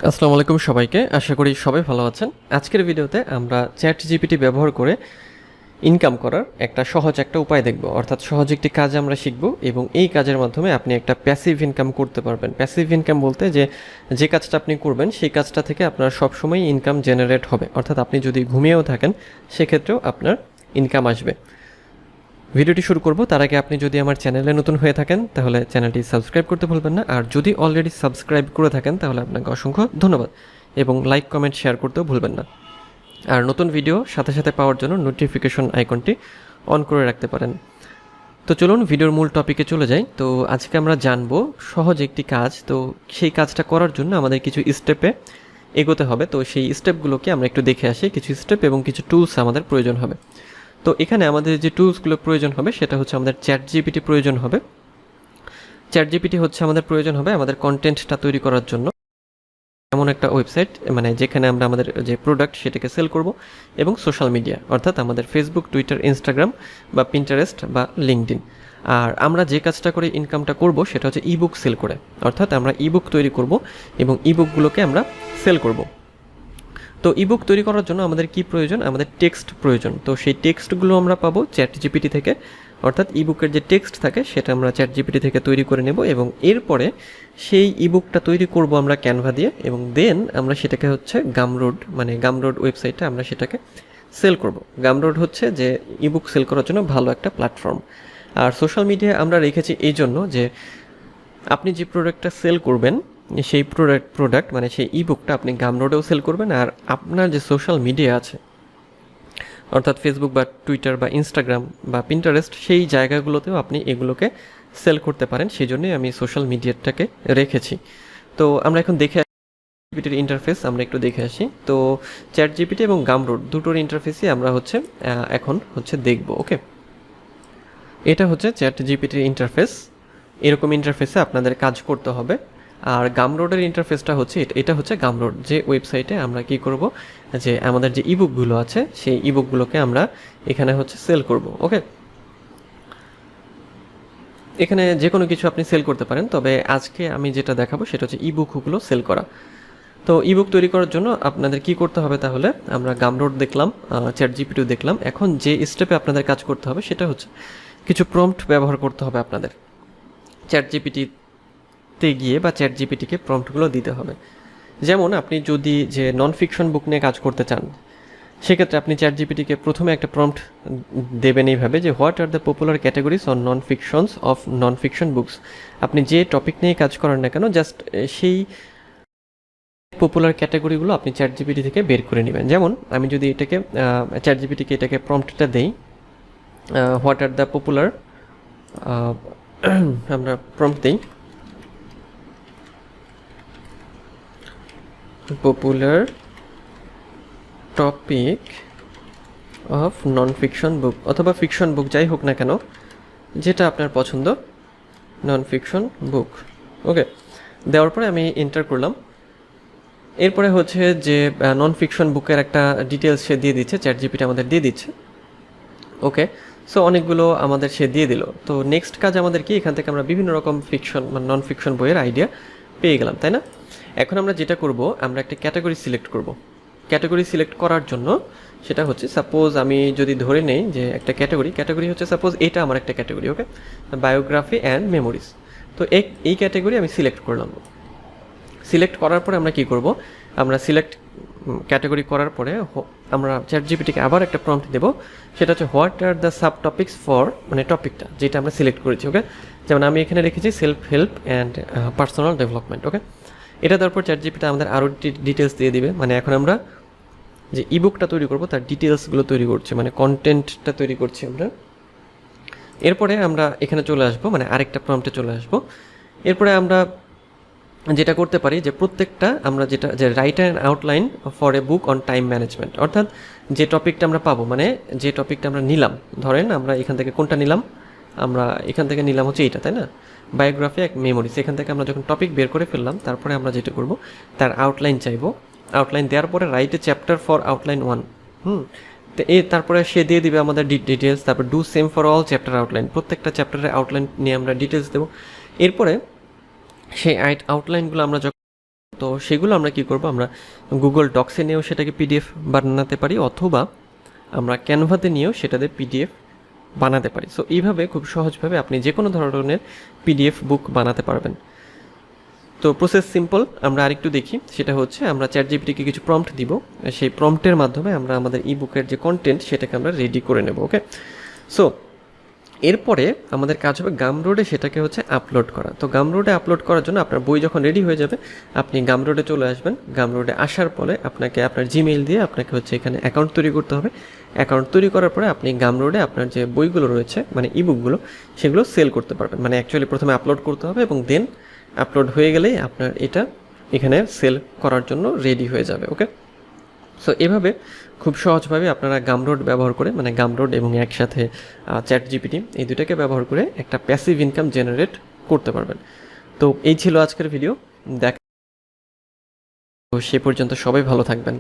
আসসালামু আলাইকুম সবাইকে, আশা করি সবাই ভালো আছেন। আজকের ভিডিওতে আমরা চ্যাট জিপিটি ব্যবহার করে ইনকাম করার একটা সহজ উপায় দেখব, অর্থাৎ সহজ একটি কাজ আমরা শিখব এবং এই কাজের মাধ্যমে আপনি একটা প্যাসিভ ইনকাম করতে পারবেন। প্যাসিভ ইনকাম বলতে যে কাজটা আপনি করবেন সেই কাজটা থেকে আপনার সবসময় ইনকাম জেনারেট হবে, অর্থাৎ আপনি যদি ঘুমিয়েও থাকেন সেক্ষেত্রেও আপনার ইনকাম আসবে। ভিডিওটি শুরু করব তার আগে আপনি যদি আমার চ্যানেলে নতুন হয়ে থাকেন তাহলে চ্যানেলটি সাবস্ক্রাইব করতে ভুলবেন না, আর যদি অলরেডি সাবস্ক্রাইব করে থাকেন তাহলে আপনাকে অসংখ্য ধন্যবাদ এবং লাইক কমেন্ট শেয়ার করতেও ভুলবেন না। আর নতুন ভিডিও সাথে সাথে পাওয়ার জন্য নোটিফিকেশন আইকনটি অন করে রাখতে পারেন। তো চলুন ভিডিওর মূল টপিকে চলে যাই। তো আজকে আমরা জানবো সহজ একটি কাজ। তো সেই কাজটা করার জন্য আমাদের কিছু স্টেপে এগোতে হবে। তো সেই স্টেপগুলোকে আমরা একটু দেখে আসি। কিছু স্টেপ এবং কিছু টুলস আমাদের প্রয়োজন হবে। তো এখানে আমাদের যে টুলসগুলো প্রয়োজন হবে সেটা হচ্ছে আমাদের চ্যাট জিপিটি প্রয়োজন হবে। চ্যাট জিপিটি হচ্ছে আমাদের প্রয়োজন হবে আমাদের কন্টেন্টটা তৈরি করার জন্য, এমন একটা ওয়েবসাইট মানে যেখানে আমরা আমাদের যে প্রোডাক্ট সেটাকে সেল করব, এবং সোশ্যাল মিডিয়া অর্থাৎ আমাদের ফেসবুক, টুইটার, ইনস্টাগ্রাম বা পিন্টারেস্ট বা লিঙ্কডইন। আর আমরা যে কাজটা করে ইনকামটা করব সেটা হচ্ছে ইবুক সেল করে, অর্থাৎ আমরা ইবুক তৈরি করব এবং ইবুকগুলোকে আমরা সেল করব। তো ইবুক তৈরি করার জন্য আমাদের কি প্রয়োজন? আমাদের টেক্সট প্রয়োজন। তো সেই টেক্সটগুলো আমরা পাবো চ্যাট জিপিটি থেকে, অর্থাৎ ইবুকের যে টেক্সট থাকে সেটা আমরা চ্যাট জিপিটি থেকে তৈরি করে নেব এবং এরপরে সেই ইবুকটা তৈরি করব আমরা ক্যানভা দিয়ে, এবং দেন আমরা সেটাকে হচ্ছে গামরোড ওয়েবসাইটে আমরা সেটাকে সেল করব। গামরোড হচ্ছে যে ইবুক সেল করার জন্য ভালো একটা প্ল্যাটফর্ম। আর সোশ্যাল মিডিয়া আমরা রেখেছি এই জন্য যে আপনি যে প্রোডাক্টটা সেল করবেন সেই প্রোডাক্ট মানে সেই ইবুকটা আপনি গামরোডেও সেল করবেন, আর আপনার যে সোশ্যাল মিডিয়া আছে অর্থাৎ ফেসবুক বা টুইটার বা ইনস্টাগ্রাম বা পিন্টারেস্ট সেই জায়গাগুলোতেও আপনি এগুলোকে সেল করতে পারেন। সেই জন্যই আমি সোশ্যাল মিডিয়াটাকে রেখেছি। তো আমরা এখন দেখে জিপিটির ইন্টারফেস আমরা একটু দেখে আসি। তো চ্যাট জিপিটি এবং গামরোড দুটোর ইন্টারফেসই আমরা এখন দেখব। ওকে, এটা হচ্ছে চ্যাট জিপিটির ইন্টারফেস। এরকম ইন্টারফেসে আপনাদের কাজ করতে হবে। আর গামরোডের ইন্টারফেসটা হচ্ছে এটা হচ্ছে গামরোড, যে ওয়েবসাইটে আমরা কি করব, যে আমাদের যে ইবুকগুলো আছে সেই ইবুকগুলোকে আমরা এখানে সেল করব। ওকে, এখানে যে কোনো কিছু আপনি সেল করতে পারেন, তবে আজকে আমি যেটা দেখাবো সেটা হচ্ছে ইবুকগুলো সেল করা। তো ইবুক তৈরি করার জন্য আপনাদের কি করতে হবে? তাহলে আমরা গামরোড দেখলাম, চ্যাট জিপিটিও দেখলাম। এখন যে স্টেপে আপনাদের কাজ করতে হবে সেটা হচ্ছে কিছু প্রম্পট ব্যবহার করতে হবে আপনাদের। চ্যাট জিপিটিতে গিয়ে বা চ্যাট জিপিটিকে প্রম্পটগুলো দিতে হবে। যেমন আপনি যদি যে নন ফিকশন বুক নিয়ে কাজ করতে চান, সেক্ষেত্রে আপনি চ্যাট জিপিটিকে প্রথমে একটা প্রম্পট দেবেন এইভাবে যে what are the popular categories on non fiction books. আপনি যে টপিক নিয়ে কাজ করেন না কেন, জাস্ট সেই পপুলার ক্যাটাগরিগুলো আপনি চ্যাট জিপিটি থেকে বের করে নেবেন। যেমন আমি যদি এটাকে চ্যাট জিপিটিকে এটাকে প্রম্পটটা দেই, হোয়াট আর দ্য পপুলার, আমরা প্রম্পট দিই popular topic of non fiction book অথবা ফিকশন বুক, যাই হোক না কেন যেটা আপনার পছন্দ, নন ফিকশন বুক। ওকে, দেওয়ার পরে আমি এন্টার করলাম। এরপরে হচ্ছে যে নন ফিকশন বুকের একটা ডিটেলস সে দিয়ে দিচ্ছে, চ্যাট জিপিটি আমাদের দিয়ে দিচ্ছে। ওকে, সো অনেকগুলো আমাদের সে দিয়ে দিল। তো নেক্সট কাজ আমাদের কি, এখান থেকে আমরা বিভিন্ন রকম ফিকশন মানে নন ফিকশন বইয়ের আইডিয়া পেয়ে গেলাম, তাই না? এখন আমরা যেটা করব, আমরা একটা ক্যাটাগরি সিলেক্ট করব। ক্যাটাগরি সিলেক্ট করার জন্য সেটা হচ্ছে, সাপোজ আমি যদি ধরে নেই যে একটা ক্যাটাগরি হচ্ছে সাপোজ এটা আমার একটা category. Okay, biography and memories. তো এই ক্যাটাগরি আমি সিলেক্ট করলাম। সিলেক্ট করার পরে আমরা কি করব, আমরা সিলেক্ট ক্যাটাগরি করার পরে আমরা চ্যাট জিপিটিকে আবার একটা প্রম্পট দেব, সেটা হচ্ছে what are the sub topics for মানে টপিকটা যেটা আমরা সিলেক্ট করেছি। ওকে, যেমন আমি এখানে রেখেছি self help and personal development. Okay, এটা তারপর চ্যাট জিপিটি আমাদের আরও ডিটেলস দিয়ে দিবে। মানে এখন আমরা যে ইবুকটা তৈরি করব তার ডিটেলসগুলো তৈরি করছি, মানে কন্টেন্টটা তৈরি করছি আমরা। এরপরে আমরা এখানে চলে আসবো, মানে আরেকটা প্রম্পটে চলে আসবো। এরপরে আমরা যেটা করতে পারি যে প্রত্যেকটা আমরা যে right and outline for a book on time management, অর্থাৎ যে টপিকটা আমরা পাবো, মানে যে টপিকটা আমরা নিলাম, ধরেন আমরা এখান থেকে কোনটা নিলাম, আমরা এখান থেকে নিলাম হচ্ছে এইটা, তাই না? বায়োগ্রাফি এক মেমোরিজ। এখান থেকে আমরা যখন টপিক বের করে ফেললাম, তারপরে আমরা যেটা করব তার আউটলাইন চাইবো। আউটলাইন দেওয়ার পরে write a chapter for outline 1। তো তারপরে সে দিয়ে দিবে আমাদের ডিটেলস। তারপর do same for all chapter outline, প্রত্যেকটা চ্যাপ্টারের আউটলাইন নিয়ে আমরা ডিটেলস দেবো। এরপরে সেই আউটলাইনগুলো আমরা যখন তো সেগুলো আমরা কি করব, আমরা গুগল ডক্সে নিয়েও সেটাকে পিডিএফ বানাতে পারি, অথবা আমরা ক্যানভাতে নিয়েও সেটাতে পিডিএফ বানাতে পারি। সো এইভাবে খুব সহজভাবে আপনি যে কোনো ধরনের পিডিএফ বুক বানাতে পারবেন। তো প্রসেস সিম্পল, আমরা আরেকটু দেখি। সেটা হচ্ছে আমরা চ্যাটজিপিটিকে কিছু প্রম্পট দিব, সেই প্রম্পটের মাধ্যমে আমরা আমাদের ই বুকের যে কন্টেন্ট সেটাকে আমরা রেডি করে নেব। ওকে, সো এরপরে আমাদের কাজ হবে গামরোডে সেটাকে হচ্ছে আপলোড করা। তো গামরোডে আপলোড করার জন্য আপনার বই যখন রেডি হয়ে যাবে আপনি গামরোডে চলে আসবেন। গামরোডে আসার পরে আপনাকে আপনার জিমেইল দিয়ে আপনাকে হচ্ছে এখানে অ্যাকাউন্ট তৈরি করতে হবে। অ্যাকাউন্ট তৈরি করার পরে আপনি গামরোডে আপনার যে বইগুলো রয়েছে মানে ইবুকগুলো সেগুলো সেল করতে পারবেন। মানে অ্যাকচুয়ালি প্রথমে আপলোড করতে হবে এবং দেন আপলোড হয়ে গেলেই আপনার এটা এখানে সেল করার জন্য রেডি হয়ে যাবে। ওকে, সো এভাবে খুব সহজভাবে আপনারা গামরোড ব্যবহার করে, মানে গামরোড এবং একসাথে চ্যাটজিপিটি এই দুটাকে ব্যবহার করে একটা প্যাসিভ ইনকাম জেনারেট করতে পারবেন। তো এই ছিল আজকের ভিডিও। তো সে পর্যন্ত সবাই ভালো থাকবেন।